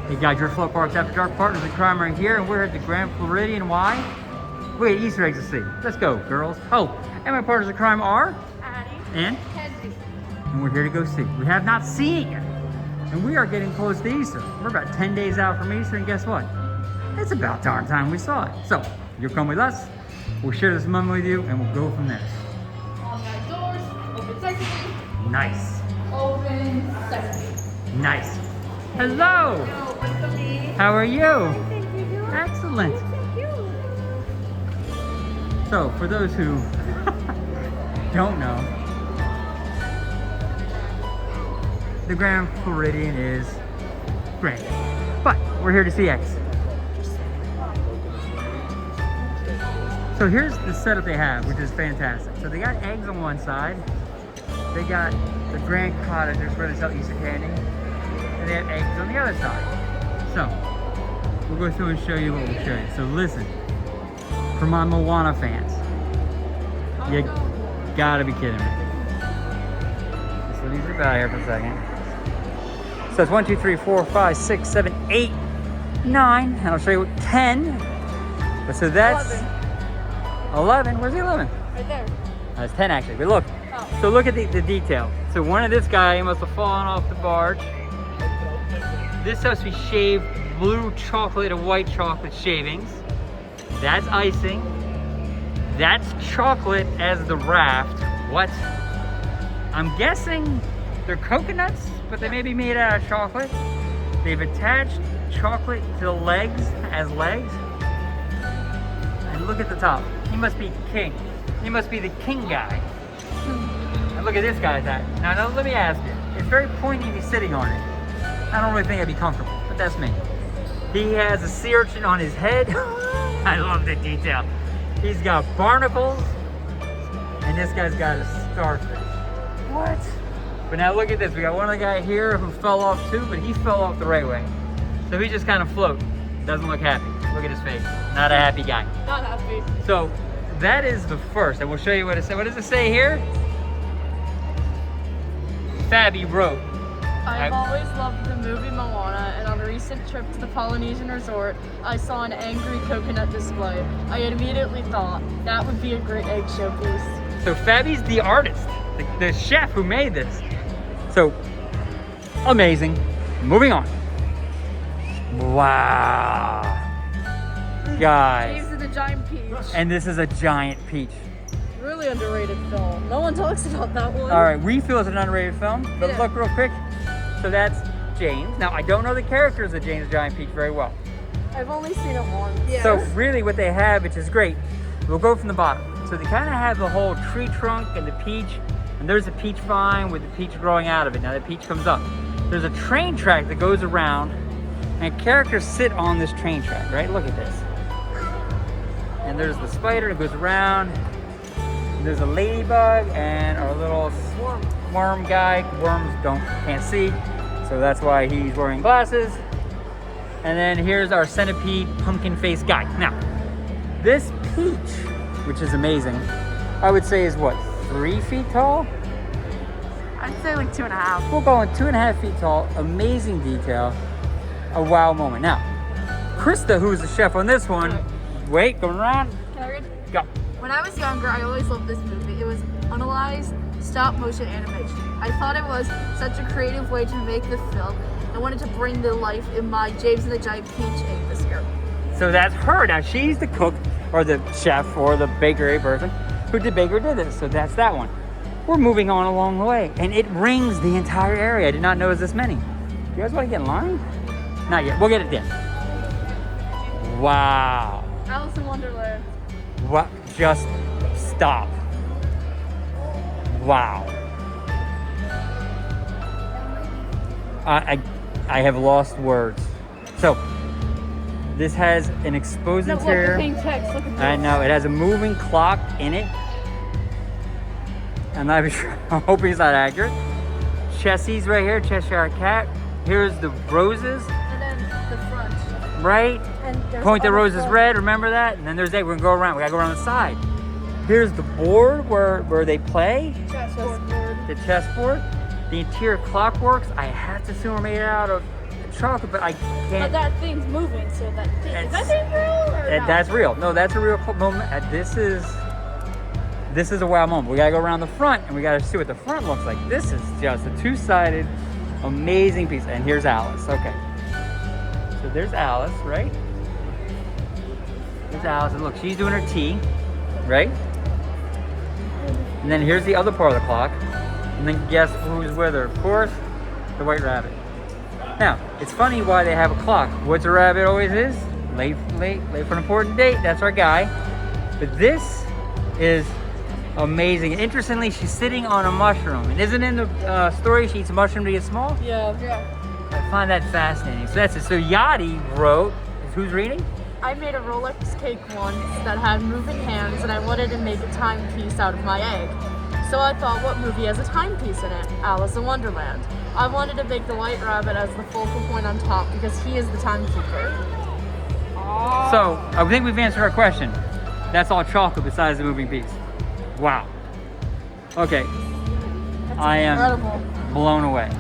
Hey guys, your Float Parks After Dark partners in crime right here, and we're at the Grand Floridian. Why? We got Easter eggs to see. Let's go, girls. Oh, and my partners in crime are Addie and Kenzie. and we're here to go see. We have not seen it yet, and we are getting close to Easter. We're about 10 days out from Easter, and guess what? It's about darn time we saw it. So you'll come with us. We'll share this moment with you, and we'll go from there. On my doors, open sesame. Nice. Open sesame. Nice. Hello. Hello, what's the me? How are you? Thank you. Excellent. Thank you. So, for those who don't know, the Grand Floridian is great, but we're here to see eggs. So here's the setup they have, which is fantastic. So they got eggs on one side, they got the Grand Cottagers where they sell Easter candy, and they have eggs on the other side. So we'll go through and show you what we'll show you. So listen, for my Moana fans, you gotta be kidding me. So these are about here for a second. So it's 1, 2, 3, 4, 5, 6, 7, 8, 9, and I'll show you 10. But so that's 11. Where's the 11? Right there. That's 10 actually, but look. Oh. So look at the detail. So one of this guy must have fallen off the barge. This has to be shaved blue chocolate and white chocolate shavings. That's icing. That's chocolate as the raft. What? I'm guessing they're coconuts, but they may be made out of chocolate. They've attached chocolate to the legs as legs. And look at the top. He must be king. He must be the king guy. And look at this guy's hat. Now let me ask you. It's very pointy to be sitting on it. I don't really think I'd be comfortable, but that's me. He has a sea urchin on his head. I love the detail. He's got barnacles, and this guy's got a starfish. What? But now look at this. We got one other guy here who fell off too, but he fell off the right way. So he just kind of floats. Doesn't look happy. Look at his face. Not a happy guy. Not happy. So that is the first, and we'll show you what it says. What does it say here? Fabby wrote. I've always loved the movie Moana, and on a recent trip to the Polynesian resort, I saw an angry coconut display. I immediately thought that would be a great egg showpiece. So Fabby's the artist, the chef who made this. So amazing. Moving on. Wow. Guys. James and the Giant Peach. And this is a giant peach. Really underrated film. No one talks about that one. All right, we feel it's an underrated film, but Yeah. look real quick. So that's James. Now, I don't know the characters of James the Giant Peach very well. I've only seen it once. Yeah. So really what they have, which is great, we'll go from the bottom. So they kind of have the whole tree trunk and the peach, and there's a peach vine with the peach growing out of it. Now the peach comes up. There's a train track that goes around, and characters sit on this train track, right? Look at this. And there's the spider that goes around. And there's a ladybug and our little worm guy. Worms can't see, so that's why he's wearing glasses. And then here's our centipede pumpkin face guy. Now, this peach, which is amazing, I would say is what, 3 feet tall? I'd say like 2.5. We're going 2.5 feet tall. Amazing detail. A wow moment. Now, Krista, who's the chef on this one, wait, going around. Can I read? Go. When I was younger, I always loved this movie. It was unrealized stop motion animation. I thought it was such a creative way to make the film. I wanted to bring the life in my James and the Giant Peach egg this year. So that's her. Now she's the cook or the chef or the bakery person who did this. So that's that one. We're moving on along the way, and it rings the entire area. I did not know it was this many. You guys want to get in line? Not yet. We'll get it then. Wow. Alice in Wonderland. What? Just stop. Wow. I have lost words. So this has an exposed interior. Look, the pink text. Look at this. I know it has a moving clock in it. I'm not even sure. I'm hoping it's not accurate. Chessie's right here, Cheshire Cat. Here's the roses. And then the front. Right? And Point the rose is red, remember that? And then there's that. We're gonna go around. We gotta go around the side. Here's the board where they play. Chessboard. The chessboard. The interior clockworks, I have to assume, are made out of chocolate, but I But can't. that thing's moving, so that thing, is that It's- thing real or not? That's real. No, that's a real moment. This is a wow moment. We gotta go around the front and we gotta see what the front looks like. This is just a two-sided, amazing piece. And here's Alice. Okay. So there's Alice, right? There's Alice, and look, she's doing her tea, right? And then here's the other part of the clock. And then guess who's with her? Of course, the white rabbit. Now, it's funny why they have a clock. What's a rabbit always is? Late for an important date. That's our guy. But this is amazing. Interestingly, she's sitting on a mushroom. And isn't in the story she eats a mushroom to get small? Yeah. I find that fascinating. So that's it. So Yachty wrote, who's reading? I made a Rolex cake once that had moving hands, and I wanted to make a timepiece out of my egg. So I thought, what movie has a timepiece in it? Alice in Wonderland. I wanted to make the white rabbit as the focal point on top because he is the timekeeper. So I think we've answered our question. That's all chocolate besides the moving piece. Wow. Okay. That's I am incredible. blown away.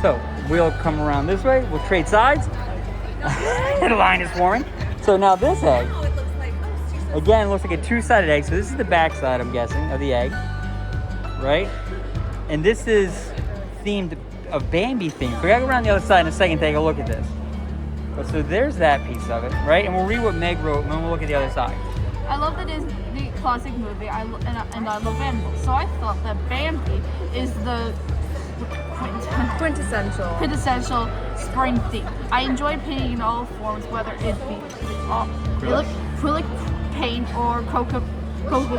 So we'll come around this way. We'll trade sides. The line is forming. So now this egg, again, looks like a two-sided egg. So this is the back side, I'm guessing, of the egg, right? And this is themed, a Bambi theme. So we gotta go around the other side in a second, take a look at this. But so there's that piece of it, right? And we'll read what Meg wrote, and then we'll look at the other side. I love the Disney classic movie, and I love animals. So I thought that Bambi is the quintessential spring theme. I enjoy painting in all forms, whether it be acrylic paint or cocoa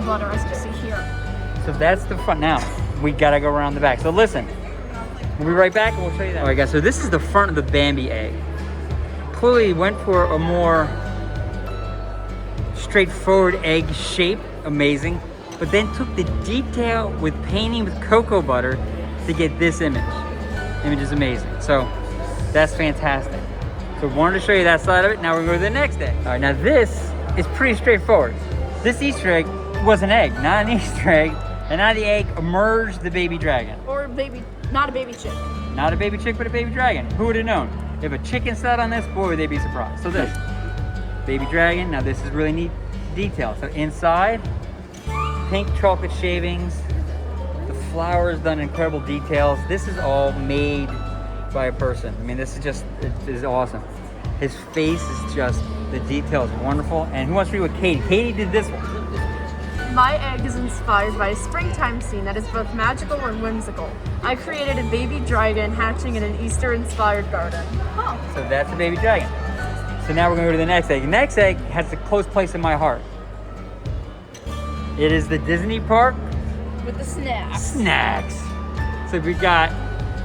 butter, as you see here. So that's the front. Now we gotta go around the back. So listen, we'll be right back and we'll show you that. All right, guys. So this is the front of the Bambi egg. Clearly went for a more straightforward egg shape, amazing. But then took the detail with painting with cocoa butter to get this image. Image is amazing. So that's fantastic. So wanted to show you that side of it. Now we're going to go to the next egg. All right, now this is pretty straightforward. This Easter egg was an egg, not an Easter egg. And out of the egg emerged the baby dragon. Or not a baby chick. Not a baby chick, but a baby dragon. Who would have known? If a chicken sat on this, boy, would they be surprised. So this, baby dragon. Now this is really neat detail. So inside, pink chocolate shavings. The flowers done incredible details. This is all made by a person. I mean, this is just, it is awesome. His face is just, the detail is wonderful. And who wants to read what Katie? Katie did this one. My egg is inspired by a springtime scene that is both magical and whimsical. I created a baby dragon hatching in an Easter-inspired garden. Oh. So that's the baby dragon. So now we're gonna go to the next egg. The next egg has a close place in my heart. It is the Disney park With the snacks. snacks. So we got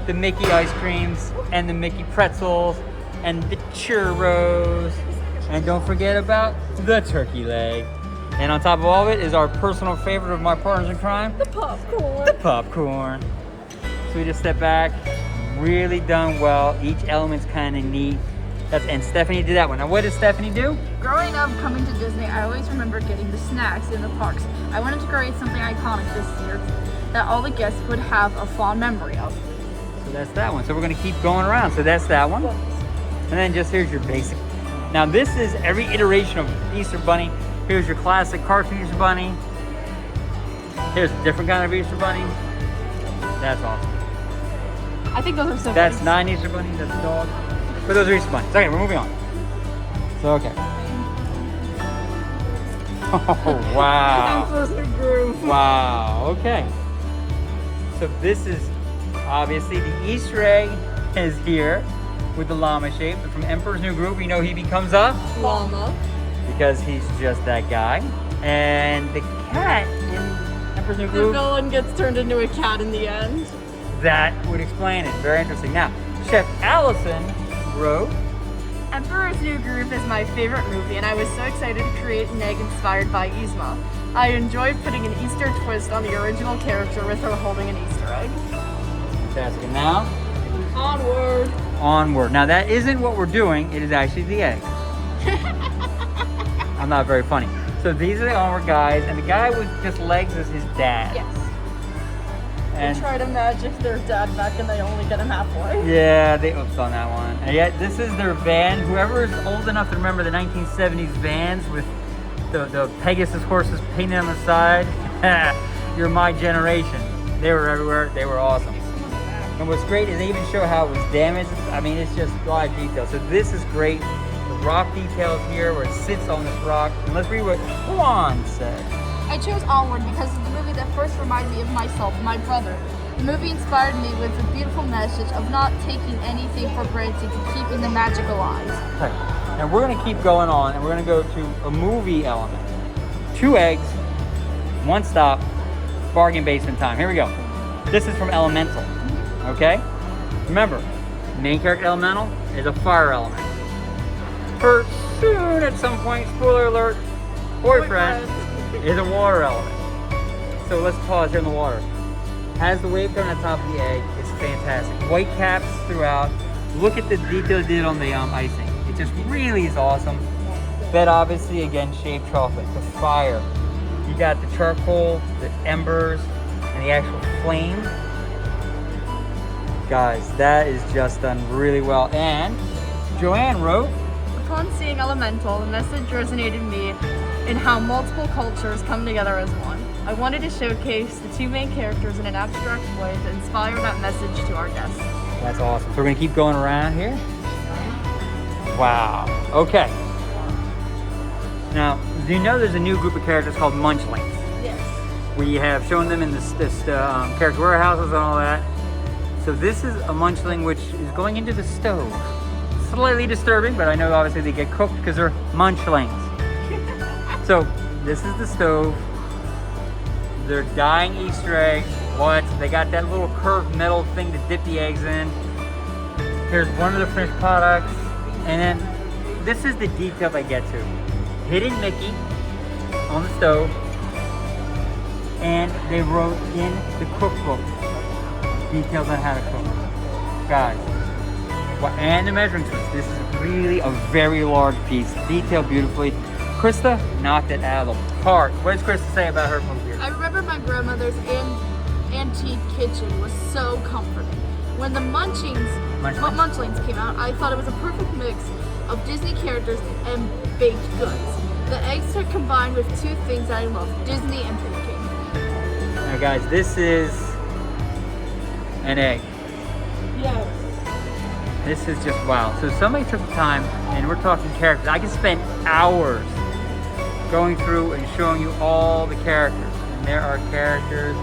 the Mickey ice creams and the Mickey pretzels and the churros. And don't forget about the turkey leg. And on top of all of it is our personal favorite of my partners in crime, The popcorn. the popcorn. So we just step back, really done well. Each element's kind of neat. And Stephanie did that one. Now what did Stephanie do? Growing up, coming to Disney, I always remember getting the snacks in the parks. I wanted to create something iconic this year that all the guests would have a fond memory of. So that's that one. So we're gonna keep going around. So that's that one. And then just here's your basic. Now this is every iteration of Easter Bunny. Here's your classic cartoon Easter Bunny. Here's a different kind of Easter Bunny. That's awesome. I think those are so That's nice. not an Easter Bunny, that's a dog. But those are Easter Bunnies. Okay, we're moving on. So, okay. Oh, wow. Wow, okay. So this is, obviously, the Easter egg is here with the llama shape. But from Emperor's New Groove, we know he becomes a Llama. because he's just that guy. And the cat in Emperor's New The Groove, villain gets turned into a cat in the end. that would explain it. Very interesting. Now, Chef Allison wrote, Emperor's New Groove is my favorite movie, and I was so excited to create an egg inspired by Yzma. I enjoyed putting an Easter twist on the original character with her holding an Easter egg. fantastic. And now, Onward. onward. Now that isn't what we're doing, it is actually the egg. I'm not very funny. So these are the onward guys, and the guy with just legs is his dad. Yes. And They try to magic their dad back and they only get him halfway. yeah, they oops on that one. And yet, this is their van. Whoever is old enough to remember the 1970s vans with the Pegasus horses painted on the side, you're my generation. They were everywhere. They were awesome. And what's great is they even show how it was damaged. I mean, it's just a lot of detail. So this is great. The rock details here where it sits on this rock. And let's read what Juan said. I chose Onward because it's the movie that first reminded me of myself, my brother. The movie inspired me with a beautiful message of not taking anything for granted and keeping the magic alive. Okay. Now we're going to keep going on and we're going to go to a movie element. 2 eggs, 1 stop, bargain basement time. Here we go. This is from Elemental. Okay? Remember, main character Elemental is a fire element. Her soon at some point, spoiler alert, boyfriend is a water element. So let's pause here in the water. Has the wave coming on top of the egg. It's fantastic. White caps throughout. Look at the detail they did on the icing. It just really is awesome. Bed obviously, again, shaved chocolate. The fire. You got the charcoal, the embers, and the actual flame. Guys, that is just done really well. And Joanne wrote, Upon seeing Elemental, the message resonated me in how multiple cultures come together as one. I wanted to showcase the 2 main characters in an abstract way to inspire that message to our guests. that's awesome. So we're gonna keep going around here. Wow, okay. Now, do you know there's a new group of characters called Munchlings? Yes. We have shown them in this character warehouses and all that. So this is a munchling which is going into the stove. Slightly disturbing, but I know obviously they get cooked because they're munchlings. So this is the stove. They're dyeing Easter eggs. What? They got that little curved metal thing to dip the eggs in. Here's one of the finished products. And then this is the detail they get to. Hidden Mickey on the stove. And they wrote in the cookbook details on how to cook. Guys, and the measuring tools. This is really a very large piece, detailed beautifully. Krista knocked it out of the park. What does Krista say about her movie here? I remember my grandmother's antique kitchen was so comforting. When the Munchlings came out, I thought it was a perfect mix of Disney characters and baked goods. The eggs are combined with 2 things that I love, Disney and baking. Now guys, this is an egg. Yes. This is just wow. So somebody took the time, and we're talking characters. I can spend hours going through and showing you all the characters. And there are characters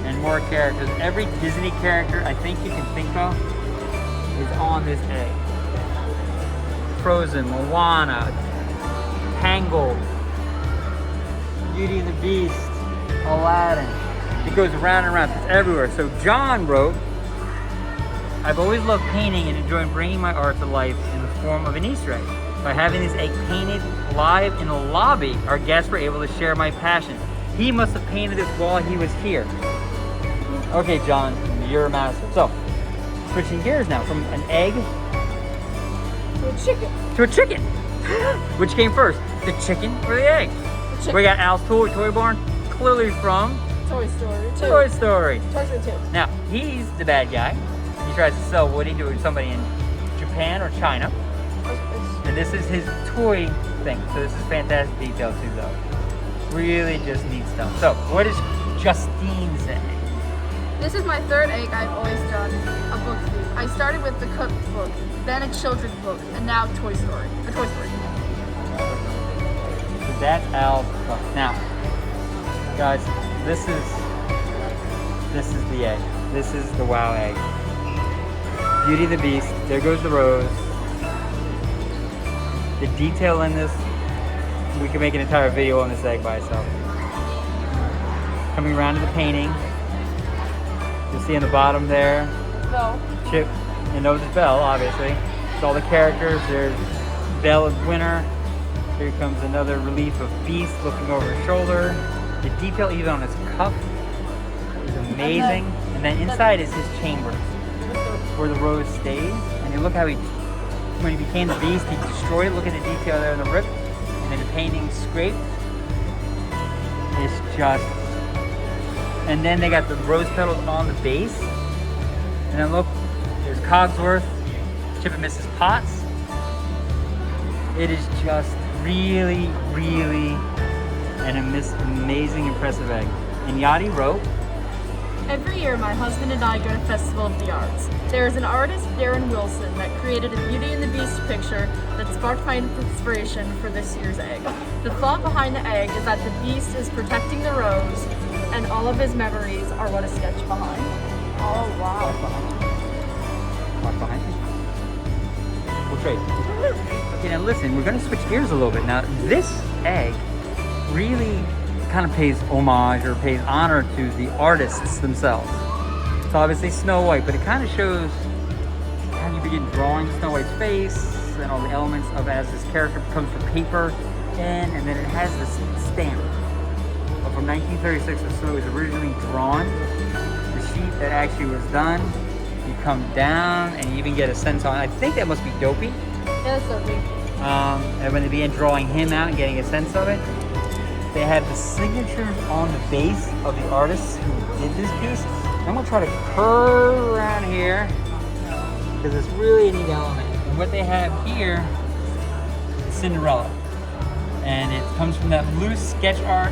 and more characters. Every Disney character I think you can think of is on this egg. Frozen, Moana, Tangled, Beauty and the Beast, Aladdin. It goes around and around. It's everywhere. So John wrote, I've always loved painting and enjoyed bringing my art to life in the form of an Easter egg. By having this egg painted live in the lobby, our guests were able to share my passion. He must have painted this while he was here. Okay, John, you're a master. So, switching gears now from an egg To a chicken. to a chicken. Which came first, the chicken or the egg? The chicken. We got Al's Toy Barn, clearly from Toy Story 2. Toy Story. Toy Story 2. Now, he's the bad guy. He tries to sell Woody to somebody in Japan or China. And this is his toy thing. So this is fantastic detail too, though. Really just neat stuff. So, what does Justine say? This is my 3rd egg I've always done a book theme. I started with the cookbook, then a children's book, and now Toy Story. A Toy Story. So that's Al's book. Now, guys, this is the egg. This is the wow egg. Beauty and the Beast. There goes the rose. The detail in this, we can make an entire video on this egg by itself. Coming around to the painting. You'll see in the bottom there, No. Chip, and those is Belle, obviously. It's all the characters. There's Belle as Winter. Here comes another relief of Beast looking over his shoulder. The detail even on his cuff is amazing. And then inside is his chambers, where the rose stays. And you look how when he became the Beast, he destroyed it. Look at the detail there in the rip. And then the painting scraped. It's just And then they got the rose petals on the base. And then look, there's Cogsworth, Chip and Mrs. Potts. It is just really, really an amazing, impressive egg. And Yadi wrote, Every year, my husband and I go to Festival of the Arts. There is an artist, Darren Wilson, that created a Beauty and the Beast picture that sparked my inspiration for this year's egg. The thought behind the egg is that the beast is protecting the rose, and all of his memories are what is sketched behind. Oh, wow. Walk behind you. We'll trade. Okay, now listen, we're going to switch gears a little bit. Now, this egg really kind of pays homage or pays honor to the artists themselves. It's obviously Snow White, but it kind of shows how you begin drawing Snow White's face and all the elements of as this character becomes from paper and then it has this stamp from 1936 or so. It was originally drawn. The sheet that actually was done, you come down and you even get a sense on, I think that must be Dopey. Yeah, that's Dopey. And when they began drawing him out and getting a sense of it, they have the signatures on the base of the artists who did this piece. I'm gonna try to curve around here because it's really a neat element. And what they have here is Cinderella. And it comes from that loose sketch art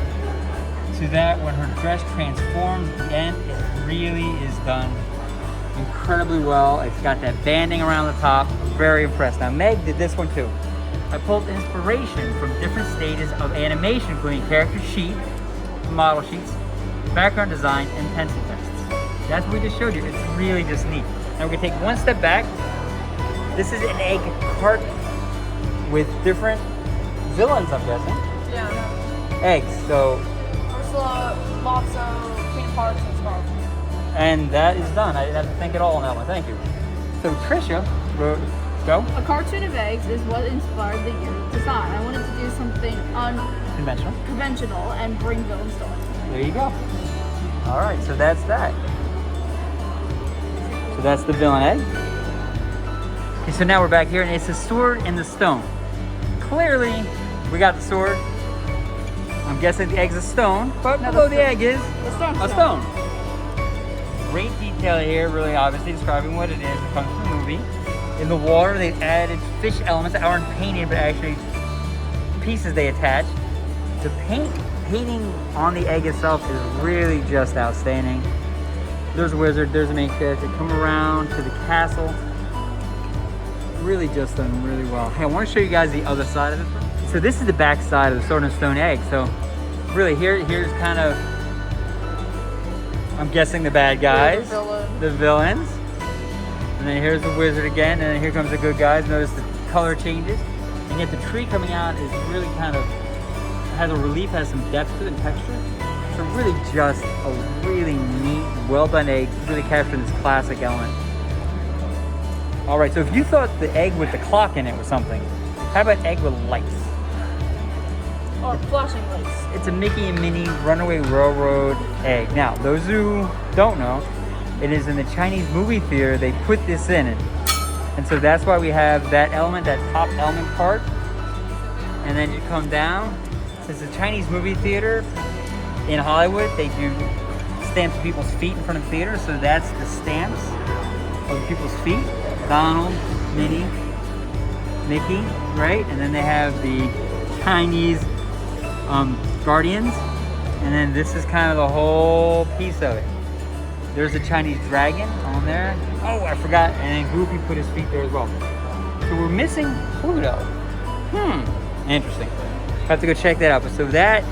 to that when her dress transforms at the end. It really is done incredibly well. It's got that banding around the top. Very impressed. Now Meg did this one too. I pulled inspiration from different stages of animation, including character sheet, model sheets, background design, and pencil tests. That's what we just showed you. It's really just neat. Now we're gonna take one step back. This is an egg carton with different villains, I'm guessing. Yeah. Eggs, so. Ursula, Lotso, King Parks, and Scarlet. And that is done. I didn't have to think at all on that one. Thank you. So Trisha wrote, go. A cartoon of eggs is what inspired the year's design. I wanted to do something unconventional and bring villains to life. There you go. All right, so that's that. So that's the villain egg. Okay, so now we're back here, and it's the sword and the stone. Clearly, we got the sword. I'm guessing the egg's a stone, but below the egg is a stone. Great detail here, really obviously describing what it is. It comes from the movie. In the water, they added fish elements that aren't painted, but actually pieces they attach. The painting on the egg itself is really just outstanding. There's a wizard, there's a main character. Come around to the castle. Really just done really well. Hey, I want to show you guys the other side of it. So this is the back side of the sword and stone egg. So really here's kind of, I'm guessing the bad guys, the villains. And then here's the wizard again, and then here comes the good guys. Notice the color changes. And yet the tree coming out is really kind of, has a relief, has some depth to it and texture. So really just a really neat, well done egg, really capturing this classic element. All right, so if you thought the egg with the clock in it was something, how about egg with lights? Or flashing lights. It's a Mickey and Minnie Runaway Railroad egg. Now, those who don't know, it is in the Chinese movie theater, they put this in it. And so that's why we have that element, that top element part. And then you come down. Since the Chinese movie theater in Hollywood, they do stamps of people's feet in front of the theater. So that's the stamps of people's feet. Donald, Minnie, Mickey, right? And then they have the Chinese Guardians. And then this is kind of the whole piece of it. There's a Chinese dragon on there. Oh, I forgot. And then Goofy put his feet there as well. So we're missing Pluto. Interesting. Have to go check that out. But so that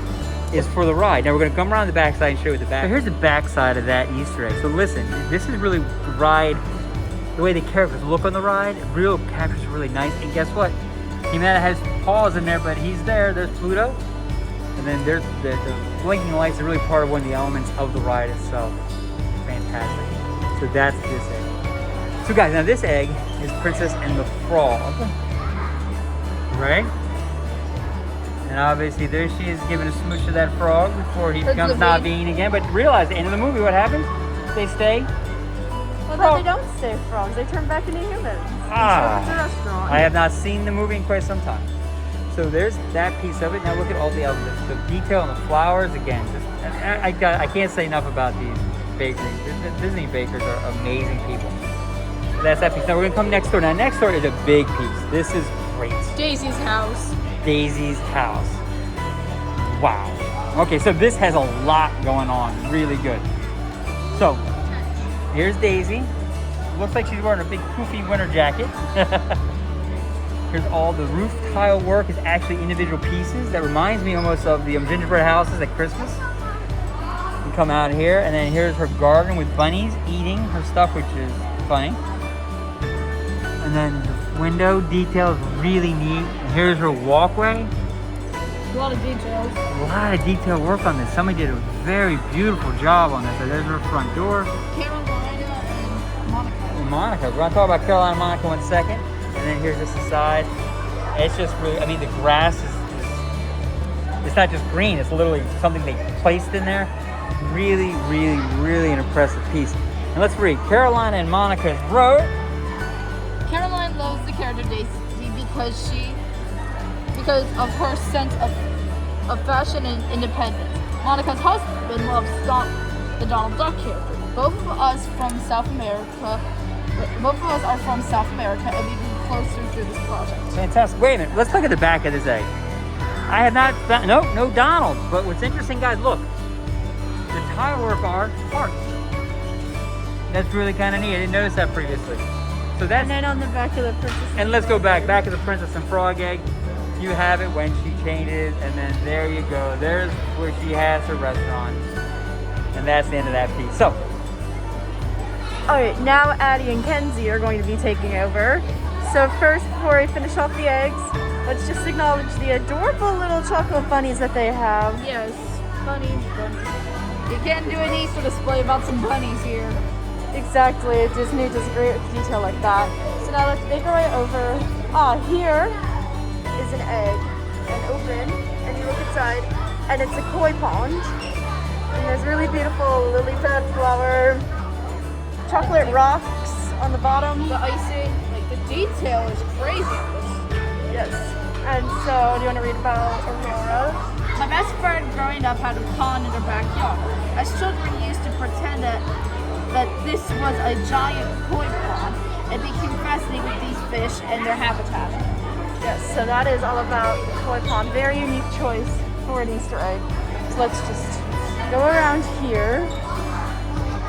is for the ride. Now we're going to come around the back side and show you the back. So here's the back side of that Easter egg. So listen, this is really the ride, the way the characters look on the ride, it really captures really nice. And guess what? He might have his paws in there, but he's there. There's Pluto. And then there's the blinking lights are really part of one of the elements of the ride itself. Fantastic. So that's this egg. So guys, now this egg is Princess and the Frog. Right? And obviously there she is giving a smooch to that frog before he becomes Naveen again. But realize at the end of the movie what happens? They stay. Well, no, they don't stay frogs. They turn back into humans. I have not seen the movie in quite some time. So there's that piece of it. Now look at all the elements. The detail on the flowers, again, just I can't say enough about these bakeries. The Disney bakers are amazing people. So that's that piece. Now we're gonna come next door. Now next door is a big piece. This is great. Daisy's house. Daisy's house. Wow. Okay, so this has a lot going on. Really good. So here's Daisy. Looks like she's wearing a big poofy winter jacket. Here's all the roof tile work is actually individual pieces. That reminds me almost of the gingerbread houses at Christmas. You come out here, and then here's her garden with bunnies eating her stuff, which is funny. And then the window detail is really neat. And here's her walkway. A lot of details. A lot of detail work on this. Somebody did a very beautiful job on this. So there's her front door. Carolina and Monica. And Monica. We're gonna talk about Carolina and Monica in 1 second. And then here's just the side. It's just really, I mean, the grass is it's not just green, it's literally something they placed in there. Really, really, really an impressive piece. And let's read. Carolina and Monica's wrote. Caroline loves the character Daisy because of her sense of fashion and independence. Monica's husband loves the Donald Duck character. Both of us are from South America, and we've been closer through this project. Fantastic. Wait a minute. Let's look at the back of this egg. I have not found, no Donald. But what's interesting, guys, look. The tile work are hearts. That's really kind of neat. I didn't notice that previously. So that's. And then on the back of the princess. And let's go back of the Princess and Frog egg. You have it when she changes, and then there you go. There's where she has her restaurant. And that's the end of that piece. So. Alright, now Addie and Kenzie are going to be taking over. So first, before I finish off the eggs, let's just acknowledge the adorable little chocolate bunnies that they have. Yes, bunnies. You can't do an Easter display about some bunnies here. Exactly, Disney does great with detail like that. So now let's make our way over. Here is an egg, and open, and you look inside, and it's a koi pond. And there's really beautiful lily pad flower, chocolate rocks on the bottom. The icing, like the detail is crazy. Yes. And so, do you want to read about Aurora? My best friend growing up had a pond in her backyard. As children, we used to pretend that this was a giant koi pond and became fascinated with these fish and their habitat. Yes, so that is all about the koi pond. Very unique choice for an Easter egg. So let's just go around here.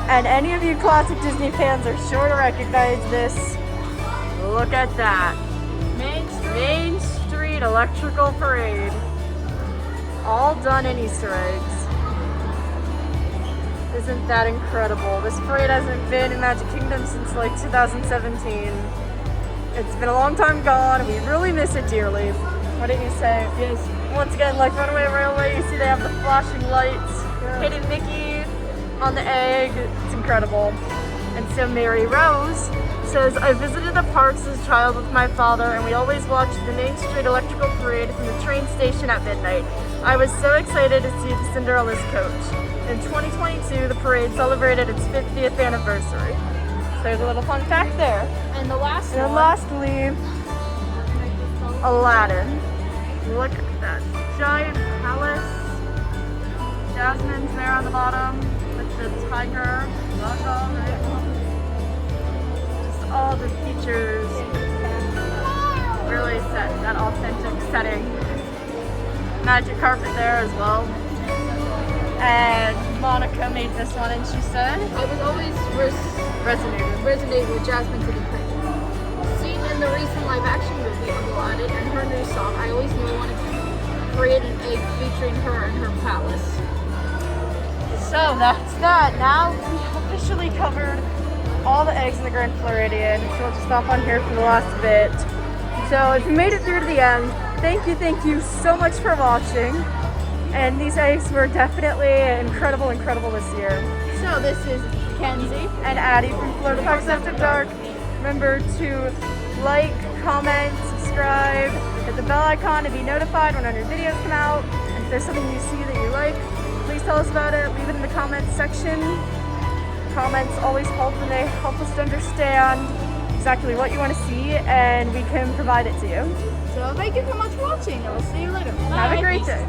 And any of you classic Disney fans are sure to recognize this. Look at that. Main Street Electrical Parade. All done in Easter eggs. Isn't that incredible? This parade hasn't been in Magic Kingdom since like 2017. It's been a long time gone. We really miss it dearly. What did you say? Yes. Once again, like Runaway Railway, you see they have the flashing lights. Yeah. Hidden Mickey on the egg. It's incredible. And so Mary Rose says, I visited the parks as a child with my father, and we always watched the Main Street Electrical Parade from the train station at midnight. I was so excited to see the Cinderella's coach. In 2022, the parade celebrated its 50th anniversary. So there's a little fun fact there. And the last And one. lastly, Aladdin. Look at that giant palace. Jasmine's there on the bottom with the tiger. Just all the features really set that authentic setting. Magic carpet there as well. And Monica made this one, and she said, I was always resonated with Jasmine to the Prince. Seen in the recent live-action movie of Aladdin and her new song, I always knew I wanted to create an egg featuring her and her palace. so that's that. Now we officially covered all the eggs in the Grand Floridian. So we'll just stop on here for the last bit. So if you made it through to the end, thank you so much for watching. And these eggs were definitely incredible this year. So this is Kenzie And Addie from Florida Parks After Dark. Remember to like, comment, subscribe, hit the bell icon to be notified when our new videos come out. And if there's something you see that you like, please tell us about it. Leave it in the comments section. Comments always help, and they help us to understand exactly what you want to see, and we can provide it to you. So thank you so much for watching, and we'll see you later. Have a Bye. great day.